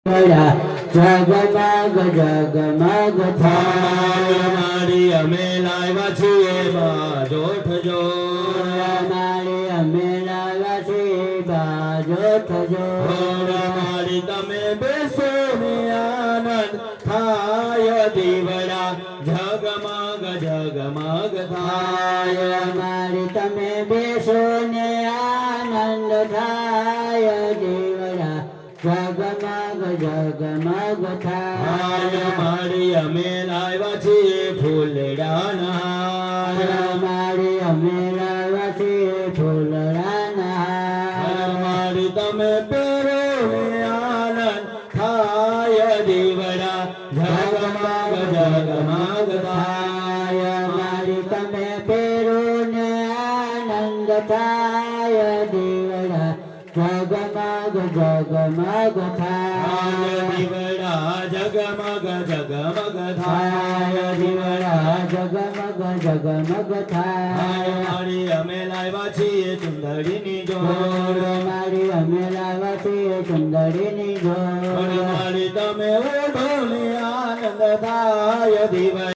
જગમગ જગમગ થાય મારી અમે લાવ્યા છીએ બાજોઠ જોડ મારી અમે લાવ્યા છીએ બાજોઠ જોડ મારી તમે બેસો ને આનંદ થાય દીવડા જગમગ જગમગ થાય મારી તમે બેસો ને આનંદ થાય દીવડા જગમગ જગમગ થાય મારી અમે લાવ્યા છીએ ફૂલડાના મારી અમે લાવ્યા છીએ ફૂલડાના મારી તમે પહેરો ને આનંદ થાય દીવડા જગમગ જગમગ થાય મારી તમે પહેરો ને આનંદ થાય દીવડા જગમગ જગમગ થાય દીવડા જગમગ જગમગ થાય દીવડા જગમગ જગમગ થાય મારી અમે લાવ્યા છીએ ચુંદડીની જોડ મારી અમે લાવ્યા છીએ ચુંદડીની જોડ મારી તમે ઓઢો ને આનંદ થાય દીવડા